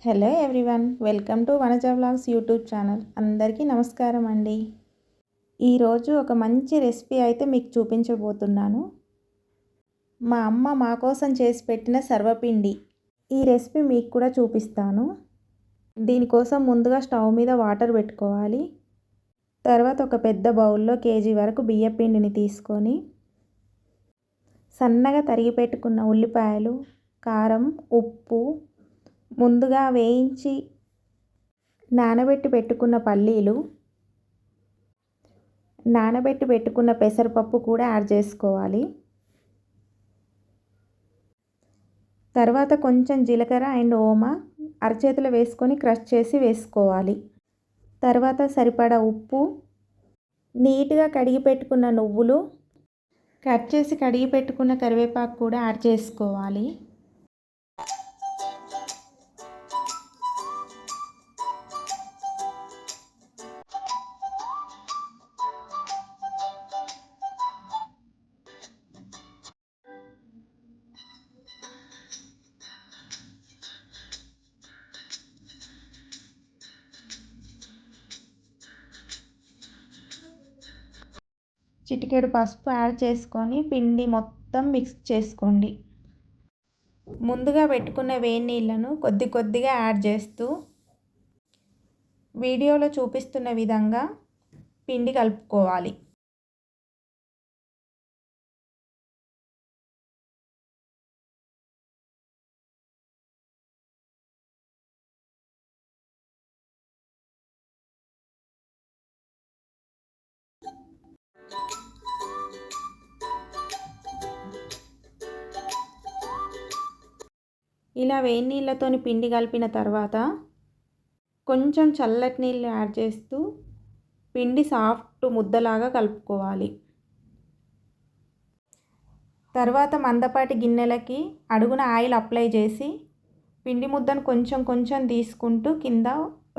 Hello everyone, welcome to Vanaja vlogs YouTube channel. అందరికీ నమస్కారం అండి. ఈరోజు ఒక మంచి రెసిపీ అయితే మీకు చూపించబోతున్నాను. మా అమ్మ మా కోసం చేసి పెట్టిన సర్వపిండి. ఈ రెసిపీ మీకు కూడా చూపిస్తాను. దీనికోసం ముందుగా స్టవ్ మీద వాటర్ పెట్టుకోవాలి. తర్వాత ఒక పెద్ద బౌల్లో కేజీ వరకు బియ్యపిండిని తీసుకొని సన్నగా తరిగి పెట్టుకున్న ఉల్లిపాయలు, కారం, ఉప్పు, ముందుగా వేయించి నానబెట్టి పెట్టుకున్న పల్లీలు, నానబెట్టి పెట్టుకున్న పెసరపప్పు కూడా యాడ్ చేసుకోవాలి. తర్వాత కొంచెం జీలకర్ర అండ్ ఓమా అరచేతిలో వేసుకొని క్రష్ చేసి వేసుకోవాలి. తర్వాత సరిపడా ఉప్పు, నీట్గా కడిగి పెట్టుకున్న నువ్వులు, కట్ చేసి కడిగి పెట్టుకున్న కరివేపాకు కూడా యాడ్ చేసుకోవాలి. చిటికెడు పసుపు యాడ్ చేసుకొని పిండి మొత్తం మిక్స్ చేసుకోండి. ముందుగా పెట్టుకున్న వేడి నీళ్ళను కొద్ది కొద్దిగా యాడ్ చేస్తూ వీడియోలో చూపిస్తున్న విధంగా పిండి కలుపుకోవాలి. ఇలా వేడి నీళ్ళతోని పిండి కలిపిన తర్వాత కొంచెం చల్లటి నీళ్ళు యాడ్ చేస్తూ పిండి సాఫ్ట్ ముద్దలాగా కలుపుకోవాలి. తర్వాత మందపాటి గిన్నెలకి అడుగున ఆయిల్ అప్లై చేసి పిండి ముద్దను కొంచెం కొంచెం తీసుకుంటూ కింద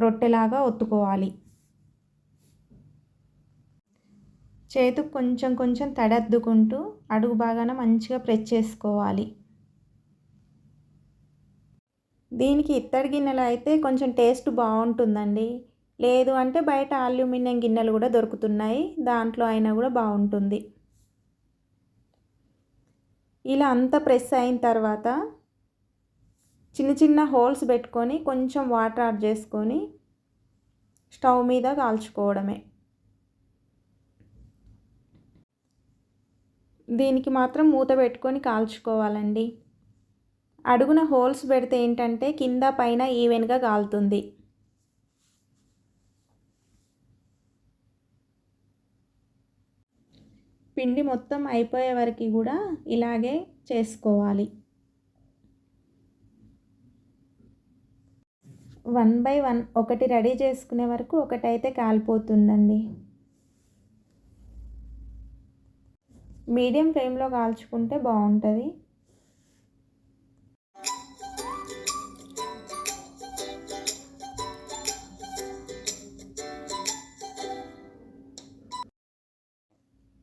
రొట్టెలాగా ఒత్తుకోవాలి. చేతికి కొంచెం కొంచెం తడద్దుకుంటూ అడుగు భాగాన మంచిగా ప్రెస్ చేసుకోవాలి. దీనికి ఇత్తడి గిన్నెలు అయితే కొంచెం టేస్ట్ బాగుంటుందండి. లేదు అంటే బయట అల్యూమినియం గిన్నెలు కూడా దొరుకుతున్నాయి, దాంట్లో అయినా కూడా బాగుంటుంది. ఇలా అంతా ప్రెస్ అయిన తర్వాత చిన్న చిన్న హోల్స్ పెట్టుకొని కొంచెం వాటర్ యాడ్ చేసుకొని స్టవ్ మీద కాల్చుకోవడమే. దీనికి మాత్రం మూత పెట్టుకొని కాల్చుకోవాలండి. అడుగున హోల్స్ పెడితే ఏంటంటే కింద పైన ఈవెన్గా కాలుతుంది. పిండి మొత్తం అయిపోయే వరకు కూడా ఇలాగే చేసుకోవాలి. 1 by 1 ఒకటి రెడీ చేసుకునే వరకు ఒకటైతే కాలిపోతుందండి. మీడియం ఫ్లేమ్లో కాల్చుకుంటే బాగుంటుంది.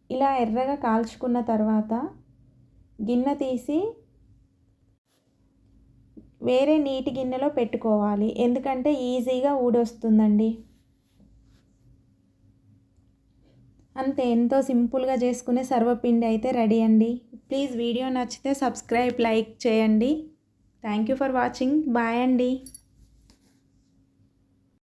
ఇలా ఎర్రగా కాల్చుకున్న తర్వాత గిన్నె తీసి వేరే నీటి గిన్నెలో పెట్టుకోవాలి, ఎందుకంటే ఈజీగా ఊడొస్తుందండి. అంతే, ఎంతో సింపుల్గా చేసుకునే సర్వపిండి అయితే రెడీ అండి. ప్లీజ్ వీడియో నచ్చితే సబ్స్క్రైబ్, లైక్ చేయండి. Thank you for watching. Bye అండి.